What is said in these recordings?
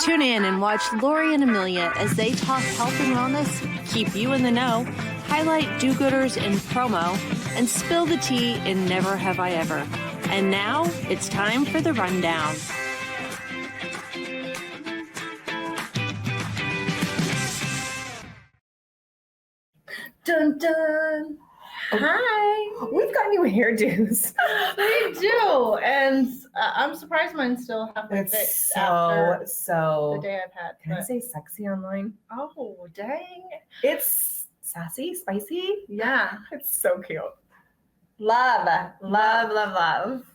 Tune in and watch Lori and Amelia as they talk health and wellness, keep you in the know, highlight do-gooders in promo, and spill the tea in Never Have I Ever. And now it's time for the rundown. Dun dun. Hi. We've got new hairdos. We do, and I'm surprised mine's still halfway It's fixed so after the day I've had. Can I say sexy online? Oh, dang. It's sassy, spicy. Yeah. It's so cute. Love.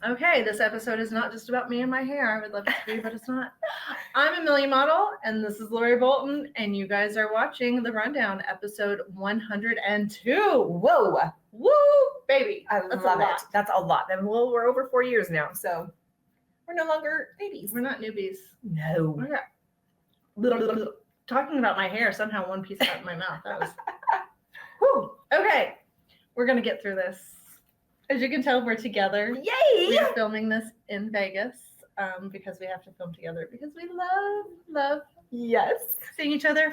Okay, this episode is not just about me and my hair. I would love it to be, but it's not. I'm Amelia Madl, and this is Lori Bolton, and you guys are watching The Rundown, episode 102. Whoa. Woo, baby. I love it. That's a lot. And we're over 4 years now, so we're no longer babies. We're not newbies. No. Okay. Talking about my hair, somehow one piece got in my mouth. That was. Whew. Okay, we're going to get through this. As you can tell, we're together. Yay! We're filming this in Vegas because we have to film together because we love Yes. seeing each other.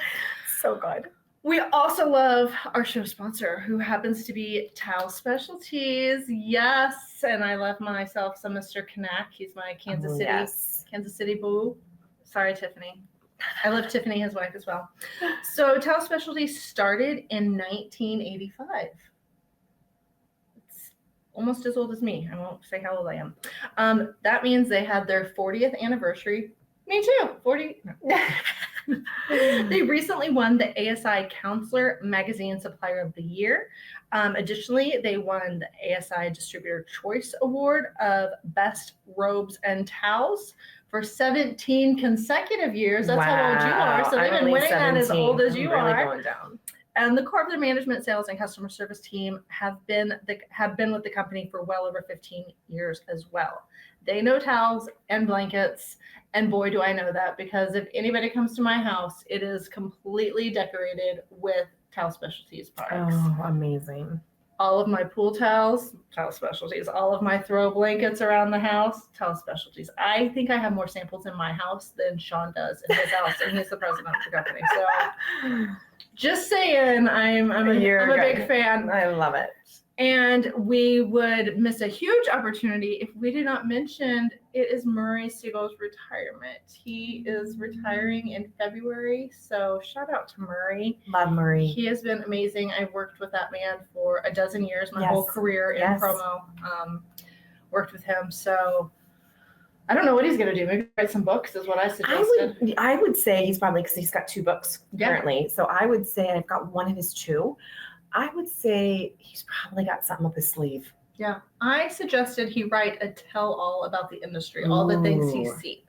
So good. We also love our show sponsor, who happens to be Towel Specialties. Yes, and I love myself some Mr. Kanak. He's my Kansas City boo. Sorry, Tiffany. I love Tiffany, his wife, as well. So Towel Specialties started in 1985. Almost as old as me. I won't say how old I am. That means they had their 40th anniversary. Me too. 40. No. They recently won the ASI Counselor Magazine Supplier of the Year. Additionally, they won the ASI Distributor Choice Award of Best Robes and Towels for 17 consecutive years. That's how old you are. So they've been winning that as old as you are. Going down. And the corporate management, sales, and customer service team have been with the company for well over 15 years as well. They know towels and blankets, and boy, do I know that, because if anybody comes to my house, it is completely decorated with Towel Specialties products. Oh, amazing. All of my pool towels, Towel Specialties. All of my throw blankets around the house, Towel Specialties. I think I have more samples in my house than Sean does in his house, and he's the president of the company. So just saying, I'm a big fan. I love it. And we would miss a huge opportunity if we did not mention it is Murray Siegel's retirement. He is retiring in February, so shout out to Murray. Love Murray. He has been amazing. I've worked with that man for a dozen years, my whole career in promo. Worked with him, so I don't know what he's going to do. Maybe write some books is what I suggested. I would say he's probably, because he's got 2 books currently. So I would say I've got one of his 2. I would say he's probably got something up his sleeve. Yeah. I suggested he write a tell-all about the industry, all the things he's seen.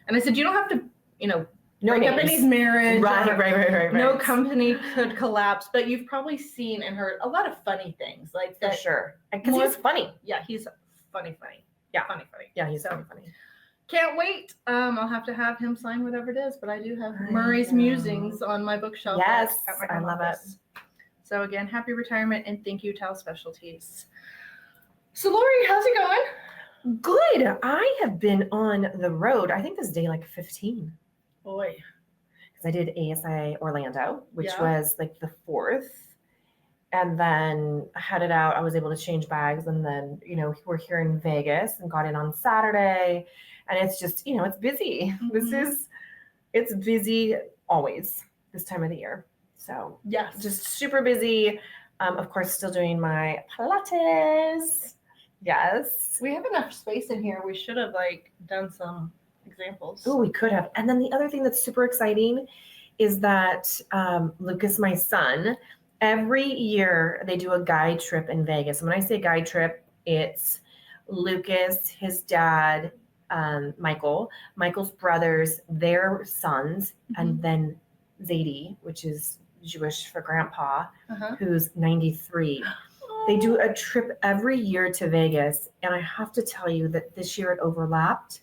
And I said, you don't have to, break up anybody's marriage. Right. No company could collapse, but you've probably seen and heard a lot of funny things like that. For sure. Because he's funny. Yeah, he's funny. Yeah. Funny. Yeah, he's funny. Can't wait. I'll have to have him sign whatever it is, but I do have Murray's musings on my bookshelf. Yes, at my home office. So again, happy retirement, and thank you, Towel Specialties. So Lori, how's it going? Good. I have been on the road. I think this is day like 15. Boy. Because I did ASI Orlando, which was like the 4th. And then headed out. I was able to change bags. And then, we're here in Vegas and got in on Saturday. And it's just, it's busy. Mm-hmm. It's busy always this time of the year. So yes, just super busy. Of course, still doing my Pilates. Yes. We have enough space in here. We should have done some examples. Oh, we could have. And then the other thing that's super exciting is that Lucas, my son, every year they do a guide trip in Vegas. And when I say guide trip, it's Lucas, his dad, Michael's brothers, their sons, and then Zadie, which is Jewish for grandpa, who's 93. They do a trip every year to Vegas. And I have to tell you that this year it overlapped.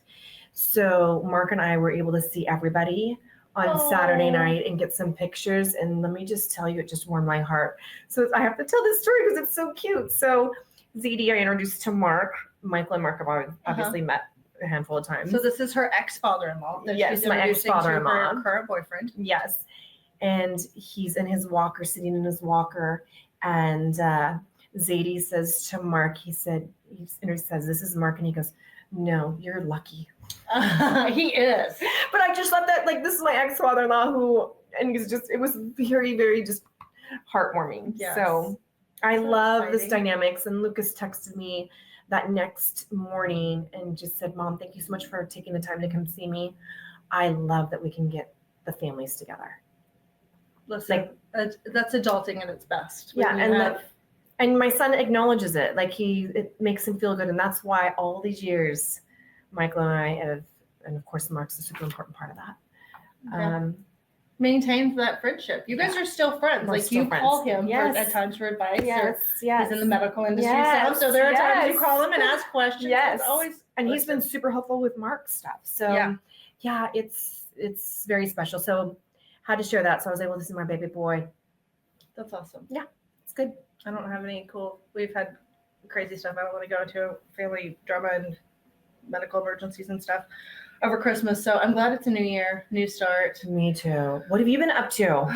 So Mark and I were able to see everybody on Saturday night and get some pictures. And let me just tell you, it just warmed my heart. So I have to tell this story because it's so cute. So Zadie, I introduced to Mark. Michael and Mark have obviously met a handful of times. So this is her ex-father-in-law. That Yes, she's my introducing to ex-father-in-law. her current boyfriend. Yes. And he's in his walker, sitting in his walker. And Zadie says to Mark, he says, this is Mark. And he goes, no, you're lucky. He is. But I just love that, like, this is my ex-father-in-law who, and it was very, very just heartwarming. Yes. So I So love this exciting. dynamics. And Lucas texted me that next morning and just said, Mom, thank you so much for taking the time to come see me. I love that we can get the families together. Listen, that's adulting at its best. Yeah, When you have- and my son acknowledges it. Like it makes him feel good. And that's why all these years, Michael and I have, and of course, Mark's a super important part of that. Yeah. Maintains that friendship. You guys are still friends. We're like still you friends. call him Yes. at times for advice. Or yes. he's in the medical industry Yes, so there are times you yes. call him and ask questions. Yes. It's always And he's been listen. super helpful with Mark's stuff. So yeah, it's very special. So had to share that. So I was able to see my baby boy. That's awesome. It's good. I don't have any cool. We've had crazy stuff. I don't want to go into family drama and medical emergencies and stuff over Christmas. So I'm glad it's a new year, new start. Me too. What have you been up to?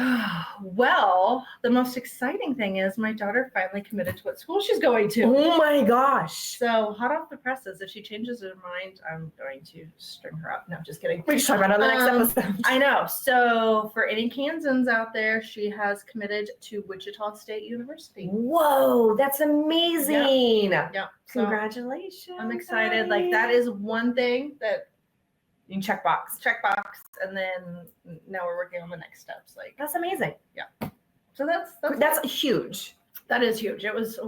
Well, the most exciting thing is my daughter finally committed to what school she's going to. Oh my gosh. So hot off the presses. If she changes her mind, I'm going to string her up. No, just kidding. We should talk about it on the next episode. I know. So for any Kansans out there, she has committed to Wichita State University. Whoa, that's amazing. Yeah. So Congratulations. I'm excited. Like that is one thing that You can check box. and then now we're working on the next steps. Like That's amazing. so That's huge. that is huge. It was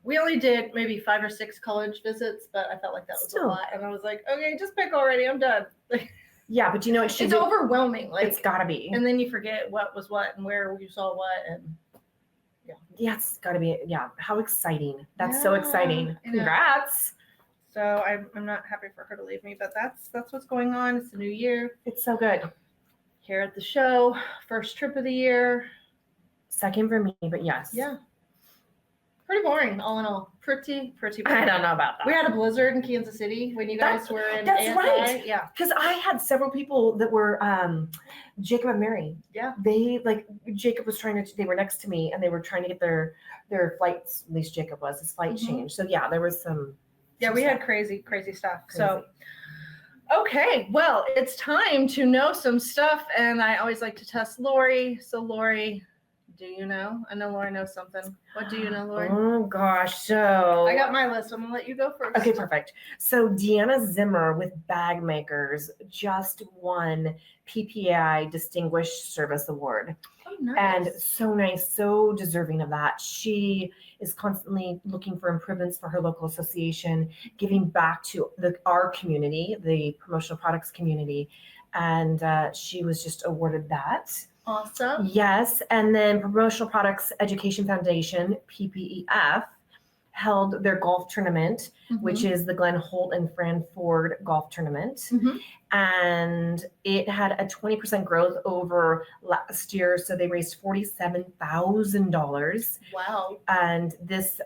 we only did maybe 5 or 6 college visits, but I felt like that was Still. a lot. And I was like, okay, just pick already. I'm done. Yeah, but you know what? It's overwhelming. Like It's gotta be. and then you forget what was what and where you saw what and Yeah, it's gotta be. Yeah, how exciting. That's so Yeah, exciting. I know. Congrats. so I'm not happy for her to leave me, but that's what's going on. It's a new year It's so good. here at the show. First trip of the year. Second for me, but yes. Yeah. Pretty boring, all in all. Pretty boring. I don't know about that. We had a blizzard in Kansas City when you guys were in that's ASI. right. Yeah. Because I had several people that were Jacob and Mary. Yeah. They Jacob was they were next to me and they were trying to get their flights, at least Jacob was, his flight Mhm. changed. So yeah, there was some. Yeah, we stuff. had crazy stuff. So okay, well, it's time to know some stuff, and I always like to test Lori. So Lori, do you know? I know Lori knows something. What do you know, Lori? Oh gosh, so I got my list. I'm gonna let you go first. okay, perfect. So Deanna Zimmer with Bag Makers just won PPI Distinguished Service Award. Oh, nice. And so nice, so deserving of that. She is constantly looking for improvements for her local association, giving back to our community, the promotional products community. And she was just awarded that. Awesome. Yes. And then Promotional Products Education Foundation, PPEF, held their golf tournament, which is the Glenn Holt and Fran Ford golf tournament. Mhm. And it had a 20% growth over last year. So they raised $47,000. Wow. And this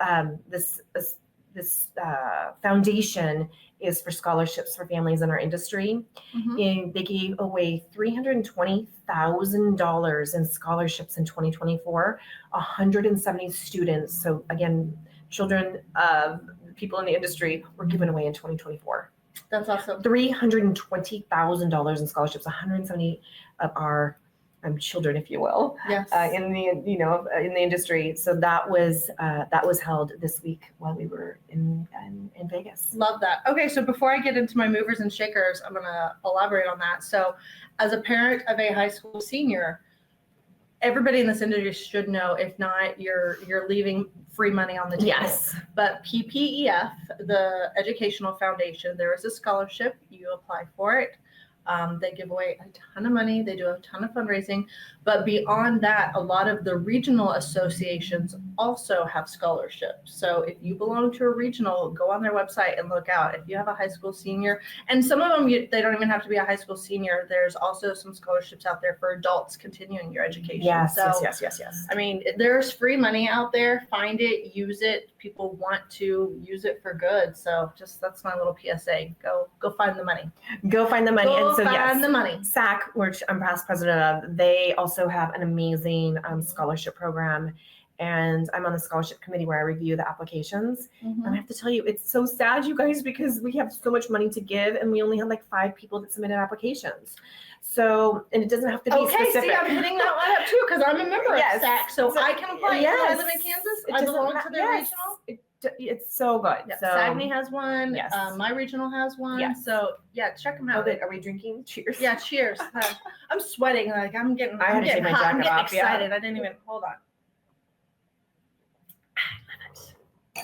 foundation is for scholarships for families in our industry. Mhm. And they gave away $320,000 in scholarships in 2024, 170 students. So again, children of people in the industry were given away in 2024. That's awesome. $320,000 in scholarships, 170 of our children, if you will, Yes. in the industry. So that was held this week while we were in Vegas. Love that. Okay, so before I get into my movers and shakers, I'm going to elaborate on that. So, as a parent of a high school senior, everybody in this industry should know. If not, you're leaving free money on the table. Yes. But PPEF, the Educational Foundation, there is a scholarship. You apply for it. They give away a ton of money. They do a ton of fundraising. But beyond that, a lot of the regional associations also have scholarships. So if you belong to a regional, go on their website and look out. If you have a high school senior, and some of them, they don't even have to be a high school senior. There's also some scholarships out there for adults continuing your education. Yes, so, yes. I mean, there's free money out there. Find it, use it. People want to use it for good. So just that's my little PSA. Go find the money. Go find the money. Go And so find the money. SAC, which I'm past president of, they also have an amazing scholarship program. And I'm on the scholarship committee where I review the applications. And I have to tell you, it's so sad, you guys, because we have so much money to give and we only had like 5 people that submitted applications. So, and it doesn't have to be specific. See, I'm hitting that one up too because I'm a member of SAC, so I can apply. Yes. I live in Kansas. I belong to their regional. It's so good. Yeah, So Saguenay has one. Yes. My regional has one. Yes. So yeah, check them out. are we drinking? Cheers. Yeah, cheers. I'm sweating. Like I'm getting. I had to take my hot. I'm jacket getting off, yeah. excited. I didn't even hold on.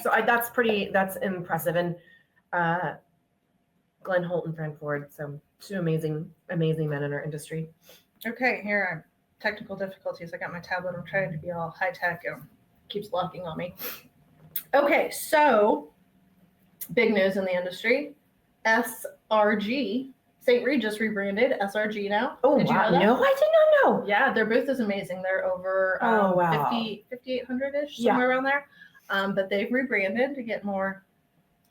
So that's impressive. And Glenn Holt and Fran Ford, so 2 amazing men in our industry. Okay, here are technical difficulties. I got my tablet. I'm trying to be all high tech and it keeps locking on me. Okay, so big news in the industry. SRG, St. Regis rebranded SRG now. Oh, Did you wow. know that? No, I did not know. Yeah, their booth is amazing. They're over 5,800-ish, somewhere around there. But they've rebranded to get more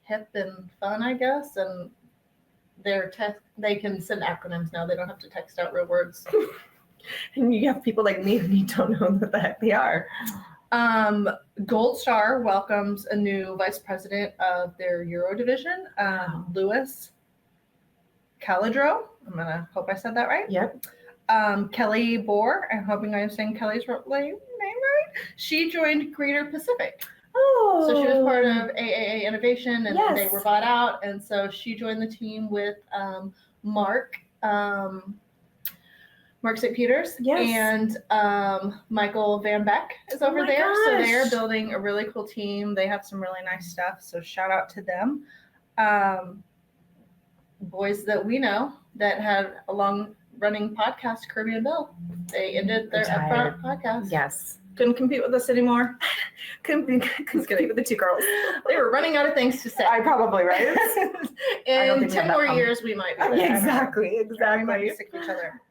hip and fun, I guess. And they can send acronyms now. They don't have to text out real words. And you have people like me who don't know what the heck they are. Gold Star welcomes a new vice president of their Euro division, Louis Calidro. I'm gonna hope I said that right. Yep. Kelly Bohr, I'm hoping I'm saying Kelly's name right. She joined Greater Pacific. Oh. So she was part of AAA Innovation, and Yes. they were bought out, and so she joined the team with Mark St. Peters, Yes. and Michael Van Beck is over my there. So they are gosh. building a really cool team. They have some really nice stuff. So shout out to them. Boys that we know that had a long running podcast, Kirby and Bill. They ended their Retired. upfront podcast. Yes. Couldn't compete with us anymore. Couldn't compete with the 2 girls. They were running out of things to say. I probably, right? In 10 more years, we might be there. Exactly. We might be sick of each other.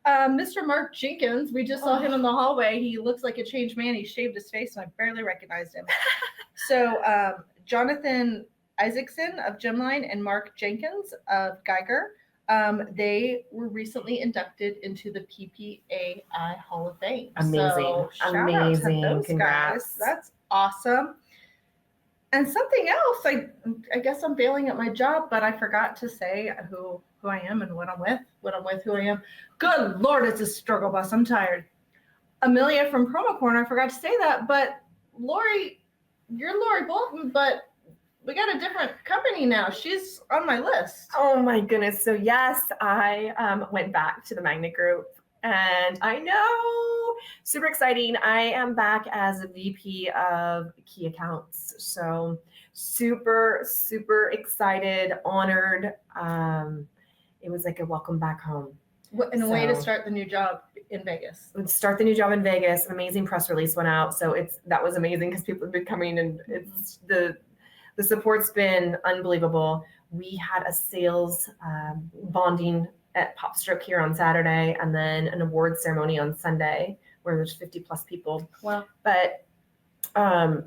Mr. Mark Jenkins, we just saw him in the hallway. He looks like a changed man. He shaved his face, and I barely recognized him. So Jonathan Isaacson of Gemline and Mark Jenkins of Geiger, they were recently inducted into the PPAI Hall of Fame. Amazing. So shout Amazing. out to those Congrats. guys. That's awesome. And something else, I guess I'm failing at my job, but I forgot to say who I am and what I'm with, who I am. Good Lord, it's a struggle bus. I'm tired. Amelia from PromoCorner, I forgot to say that, but Lori, you're Lori Bolton, but we got a different company now. She's on my list. Oh my goodness. So yes, I went back to the Magnet Group, and I know, super exciting. I am back as a VP of Key Accounts. So super, super excited, honored. It was like a welcome back home. And a way to start the new job in Vegas. Start the new job in Vegas. An amazing press release went out. So that was amazing because people have been coming, and it's the support's been unbelievable. We had a sales bonding at Popstroke here on Saturday, and then an award ceremony on Sunday where there's 50 plus people. Wow. But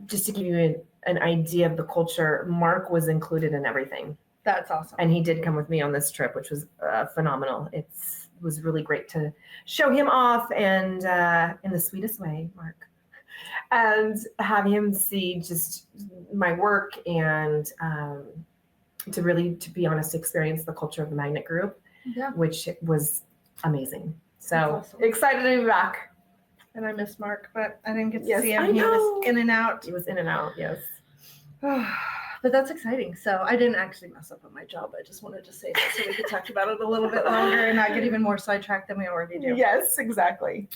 just to give you an idea of the culture, Mark was included in everything. That's awesome. And he did come with me on this trip, which was phenomenal. It was really great to show him off, and in the sweetest way, Mark, and have him see just my work, and to be honest, experience the culture of the Magnet Group, which was amazing. So awesome. Excited to be back. And I miss Mark, but I didn't get to Yes, see him. I He know. was in and out. He was in and out, yes. But that's exciting. So I didn't actually mess up on my job. I just wanted to say that so we could talk about it a little bit longer and not get even more sidetracked than we already do. Yes, exactly.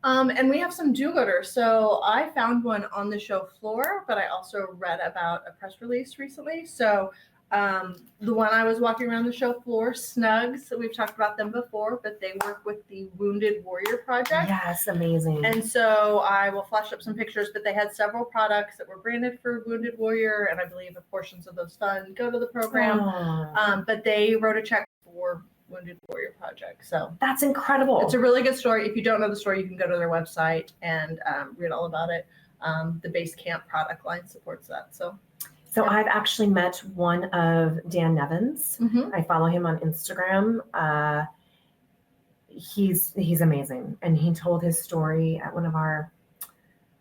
And we have some do-gooders. So I found one on the show floor, but I also read about a press release recently. So The one I was walking around the show floor, Snugs, we've talked about them before, but they work with the Wounded Warrior Project. Yes, amazing. And so I will flash up some pictures, but they had several products that were branded for Wounded Warrior, and I believe portions of those funds go to the program. But they wrote a check for Wounded Warrior Project. So that's incredible. it's a really good story. If you don't know the story, you can go to their website and read all about it. The Base Camp product line supports that. So I've actually met one of Dan Nevin's. Mhm. I follow him on Instagram. He's amazing, and he told his story at one of our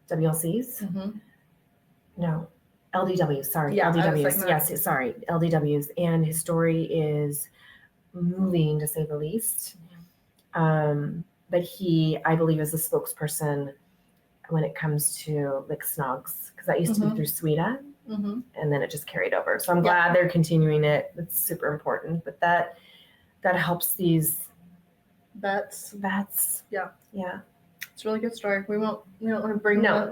WLCs. No, LDWs. Sorry, Yeah, I was LDWs. like, Yes, sorry, LDWs. And his story is moving, to say the least. But he, I believe, is the spokesperson when it comes to like Snugs, because that used to be through Sweden. And then it just carried over. So I'm glad they're continuing it. It's super important. But that helps these vets. Yeah. It's a really good story. We don't want to bring No, I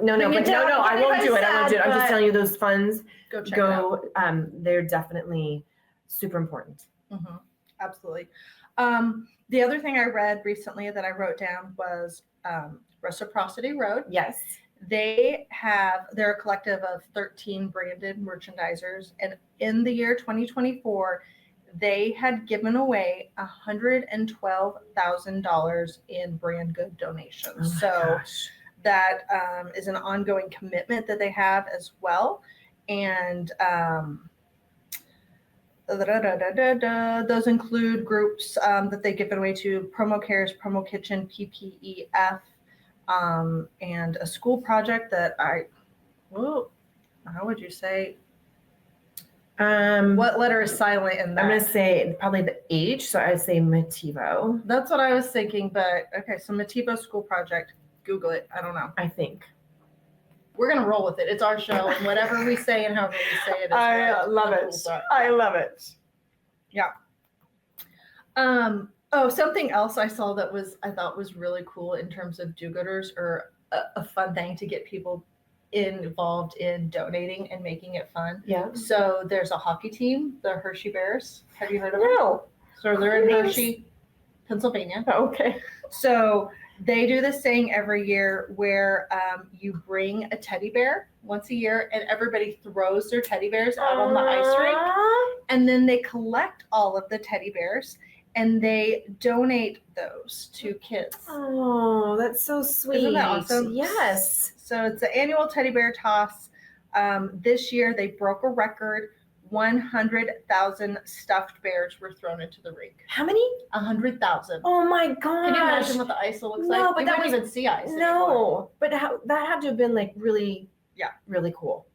won't do it. I'm just telling you those funds go check it out. They're definitely super important. Absolutely. The other thing I read recently that I wrote down was Reciprocity Road. Yes. They're a collective of 13 branded merchandisers, and in the year 2024, they had given away $112,000 in brand good donations. Gosh. That is an ongoing commitment that they have as well. And those include groups that they give it away to: Promo Cares, Promo Kitchen, PPEF, and a school project that how would you say? What letter is silent in that? I'm going to say probably the H, so I would say Motivo. That's what I was thinking, but okay, so Motivo School Project, Google it. I don't know. I think. We're going to roll with it. It's our show, and whatever we say and however we say it is I love it. I love it. Yeah. Something else I saw that I thought was really cool in terms of do-gooders, or a fun thing to get people involved in donating and making it fun. Yeah. So there's a hockey team, the Hershey Bears. Have you heard of them? No. So they're in Hershey, Pennsylvania. Okay. So they do this thing every year where you bring a teddy bear once a year, and everybody throws their teddy bears out on the ice rink, and then they collect all of the teddy bears and they donate those to kids. Oh, that's so sweet. Isn't that awesome? Yes. So it's the annual teddy bear toss. This year they broke a record. 100,000 stuffed bears were thrown into the rink. How many? 100,000. Oh my gosh. Can you imagine what the ice looks like? No, but you that wouldn't was even see ice anymore. No, but that had to have been like really, really cool.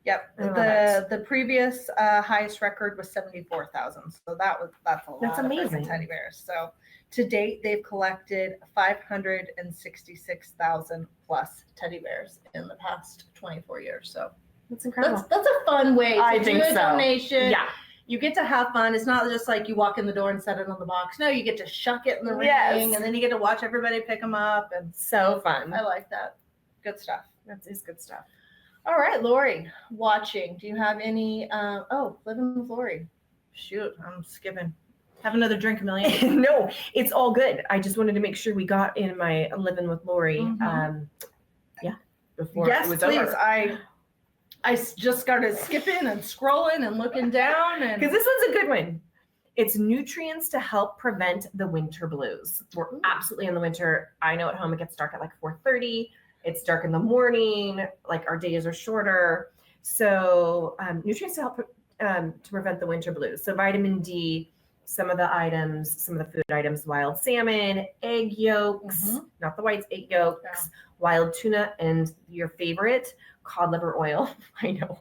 Yep. The previous highest record was 74,000. So that's a lot. That's amazing. Of teddy bears. So to date, they've collected 566,000 plus teddy bears in the past 24 years. So that's incredible. That's a fun way to do a donation. Yeah. You get to have fun. It's not just like you walk in the door and set it on the box. No, you get to shuck it in the ring, and then you get to watch everybody pick them up. And so fun. I like that. Good stuff. That is good stuff. All right, Lori, watching. Do you have any? Living with Lori. Shoot, I'm skipping. Have another drink, Amelia. No, it's all good. I just wanted to make sure we got in my Living with Lori. Before it was over. I just started skipping and scrolling and looking down, and because this one's a good one. It's nutrients to help prevent the winter blues. We're absolutely in the winter. I know at home it gets dark at like 4:30. It's dark in the morning. Like our days are shorter. So nutrients to help to prevent the winter blues. So vitamin D, some of the food items, wild salmon, egg yolks, not the whites, egg yolks, wild tuna, and your favorite, cod liver oil. I know.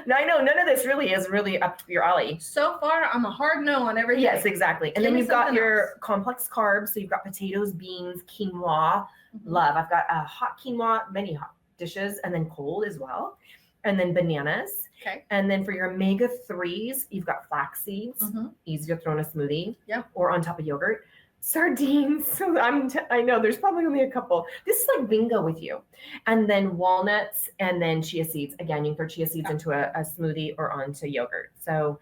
None of this really is up your alley. So far, I'm a hard no on everything. Yes, exactly. And then you've got your complex carbs. So you've got potatoes, beans, quinoa. Love. I've got hot quinoa, many hot dishes, and then cold as well. And then bananas. Okay. And then for your omega-3s, you've got flax seeds. Easy to throw in a smoothie. Yeah. Or on top of yogurt. Sardines. So I know there's probably only a couple. This is like bingo with you. And then walnuts and then chia seeds. Again, you can throw chia seeds into a smoothie or onto yogurt. So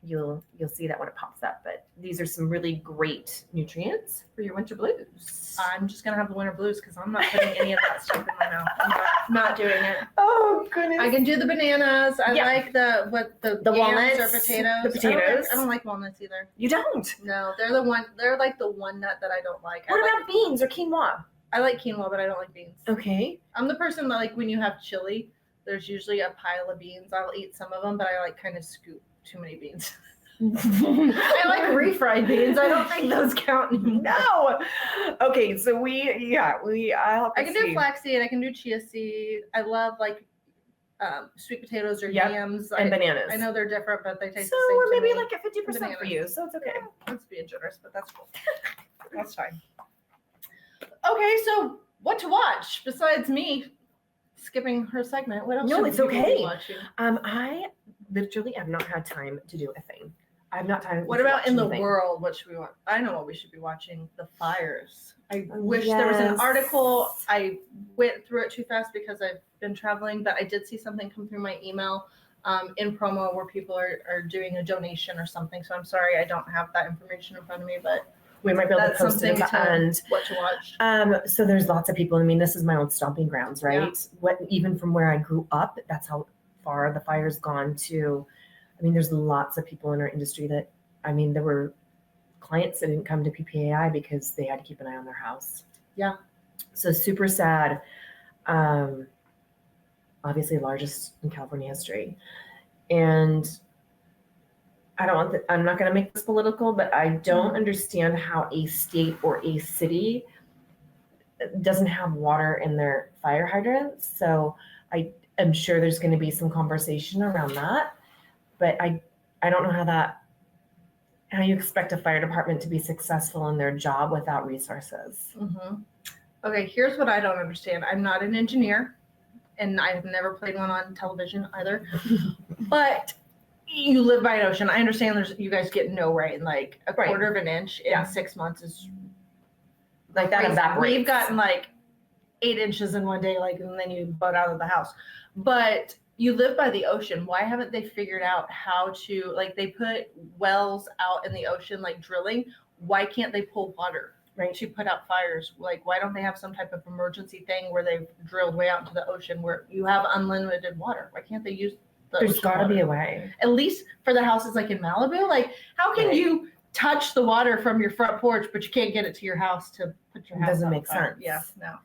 you'll see that when it pops up. But these are some really great nutrients for your winter blues. I'm just gonna have the winter blues because I'm not putting any of that stuff in my mouth. I'm not doing it. Oh goodness. I can do the bananas. I like the yams walnuts or potatoes. The potatoes. I don't like walnuts either. You don't? No, they're like the one nut that I don't like. What about beans or quinoa? I like quinoa, but I don't like beans. Okay. I'm the person that like when you have chili, there's usually a pile of beans. I'll eat some of them, but I like kind of scoop too many beans. I like refried beans. I don't think those count anymore. No. Okay, so I can do flaxseed. I can do chia seed. I love like sweet potatoes or yams and bananas. I know they're different, but they taste so the same. So we're maybe me. like at 50% for you, so it's okay. Yeah, that's being generous, but that's cool. That's fine. Okay, so what to watch besides me skipping her segment? What else? No, it's okay. Watching? I literally have not had time to do a thing. I have not time. What about in the world? What should we watch? I know what we should be watching. The fires. I wish there was an article. I went through it too fast because I've been traveling, but I did see something come through my email in promo where people are doing a donation or something. So I'm sorry I don't have that information in front of me, but we might be able to post it at the end. What to watch? So there's lots of people. I mean, this is my old stomping grounds, right? Yeah. Even from where I grew up, that's how far the fire's gone to. I mean, there's lots of people in our industry that, I mean, there were clients that didn't come to PPAI because they had to keep an eye on their house. Yeah. So super sad. Obviously largest in California history. And I'm not going to make this political, but I don't understand how a state or a city doesn't have water in their fire hydrants. So I am sure there's going to be some conversation around that. But I don't know how you expect a fire department to be successful in their job without resources. Mm-hmm. Okay, here's what I don't understand. I'm not an engineer, and I've never played one on television either. But you live by an ocean. I understand you guys get no rain. Like a quarter of an inch in 6 months is like that evaporates. We've gotten like 8 inches in one day, and then you boat out of the house. But you live by the ocean. Why haven't they figured out how to, they put wells out in the ocean, drilling. Why can't they pull water to put out fires? Why don't they have some type of emergency thing where they've drilled way out into the ocean where you have unlimited water? Why can't they use the There's got to be a way. At least for the houses in Malibu. How can you touch the water from your front porch, but you can't get it to your house to put your house Doesn't on make fire? sense. Yeah, no.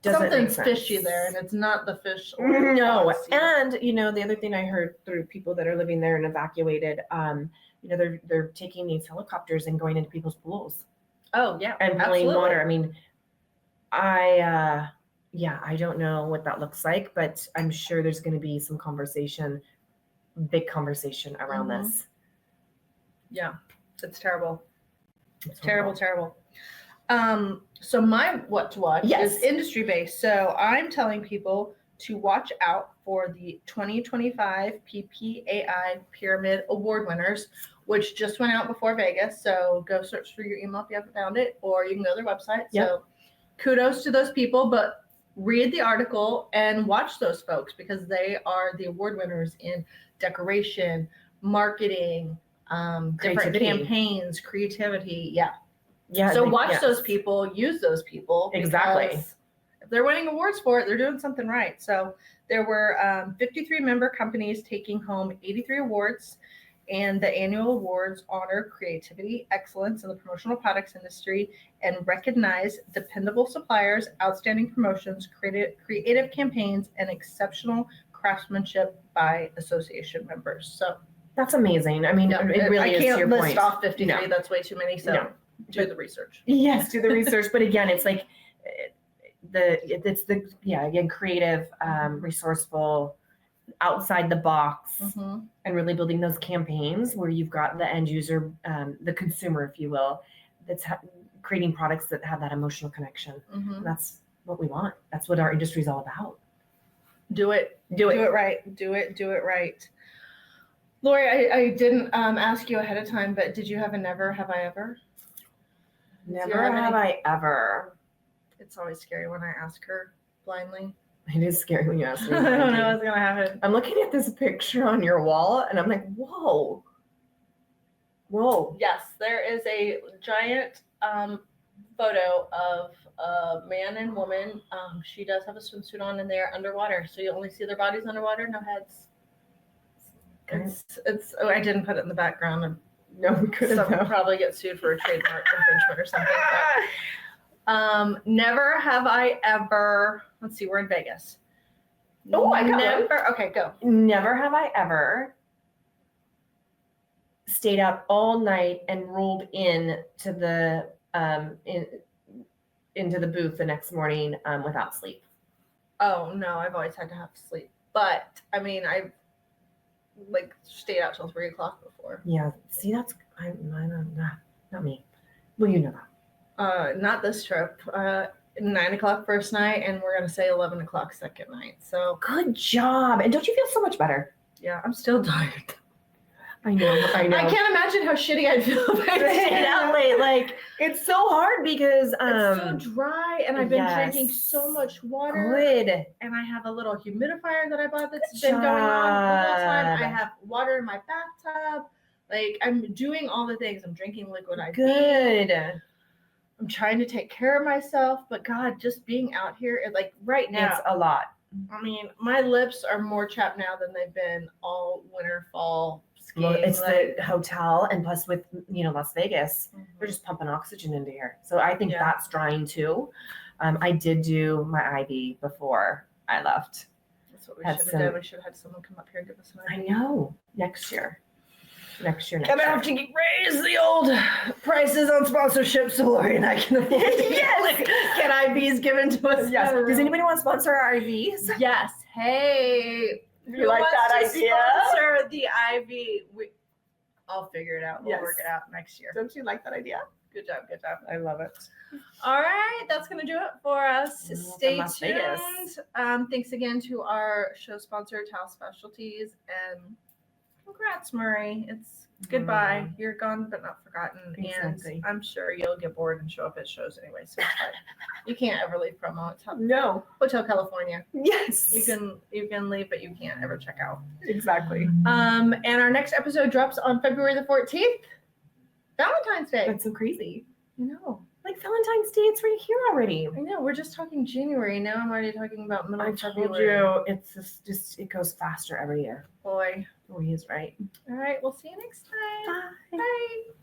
Something's fishy there, and it's not the fish. No, and the other thing I heard through people that are living there and evacuated, they're taking these helicopters and going into people's pools. Oh yeah, and pulling water. I mean, I don't know what that looks like, but I'm sure there's going to be some big conversation around this. Yeah, it's terrible. It's terrible. So my what to watch is industry based. So I'm telling people to watch out for the 2025 PPAI Pyramid Award winners, which just went out before Vegas. So go search through your email if you haven't found it, or you can go to their website. Yep. So kudos to those people, but read the article and watch those folks because they are the award winners in decoration, marketing, different campaigns, creativity. Yeah. So watch those people, use those people. Exactly. If they're winning awards for it, they're doing something right. So there were 53 member companies taking home 83 awards, and the annual awards honor creativity, excellence in the promotional products industry, and recognize dependable suppliers, outstanding promotions, creative campaigns, and exceptional craftsmanship by association members. So that's amazing. I mean, it really is to your point. I can't list off 53. No. That's way too many. So do the research. Yes, do the research. But again, it's creative, resourceful, outside the box, and really building those campaigns where you've got the end user, the consumer, if you will, that's creating products that have that emotional connection. And that's what we want. That's what our industry is all about. Do it right. Do it right. Lori, I didn't ask you ahead of time, but did you have a never have I ever? Never have I ever. It's always scary when I ask her blindly. It is scary when you ask me. I don't know what's gonna happen. I'm looking at this picture on your wall and I'm like, whoa. Whoa. Yes, there is a giant photo of a man and woman. She does have a swimsuit on and they are underwater, so you only see their bodies underwater, no heads. It's. Oh, I didn't put it in the background. No, we could have. Someone probably get sued for a trademark infringement or something. But, never have I ever. Let's see, we're in Vegas. Oh, I got never. Okay, go. Never have I ever stayed out all night and rolled in to the into the booth the next morning without sleep. Oh no, I've always had to have sleep. But I mean, I've like stayed out till 3 o'clock before. Yeah, see, that's not me. Well, you know that. Not this trip. 9 o'clock first night, and we're gonna say 11 o'clock second night. So Good job. And don't you feel so much better? yeah, I'm still tired. I know. I can't imagine how shitty I'd feel if I stayed out late. Like It's so hard because it's so dry, and I've been yes. drinking so much water. Good. And I have a little humidifier that I bought that's Good been going on the whole time. job. I have water in my bathtub. Like I'm doing all the things. I'm drinking liquid IV. Good. I'm trying to take care of myself, but God, just being out here, like right now, It's a lot. I mean, my lips are more chapped now than they've been all winter, fall skiing. Well, it's like, the hotel, and plus with Las Vegas, they're just pumping oxygen into here. So I think Yeah. that's drying too. I did do my IV before I left. That's what we That's should have done. We should have had someone come up here and give us an I idea. know. Next year. Gonna have to raise the old prices on sponsorships so Lori and I can afford to get IVs given to us. Yes. Does anybody want to sponsor our IVs? Yes. Hey. You like that idea? Sponsor the IV. I'll figure it out. We'll Yes. work it out next year. Don't you like that idea? Good job. Good job. I love it. All right, that's going to do it for us. Welcome Stay Las tuned. Vegas. Thanks again to our show sponsor, Towel Specialties, and congrats, Murray. It's goodbye. You're gone but not forgotten, Exactly. and I'm sure you'll get bored and show up at shows anyway. So it's fine. You can't ever leave promo. It's No. Hotel California. Yes. You can leave, but you can't ever check out. Exactly. And our next episode drops on February the 14th, Valentine's Day. That's so crazy. I know. Like Valentine's Day, it's right here already. I know. We're just talking January. Now I'm already talking about middle I of told February. you, it's just it goes faster every year. Boy. Oh, he is right. All right. We'll see you next time. Bye. Bye.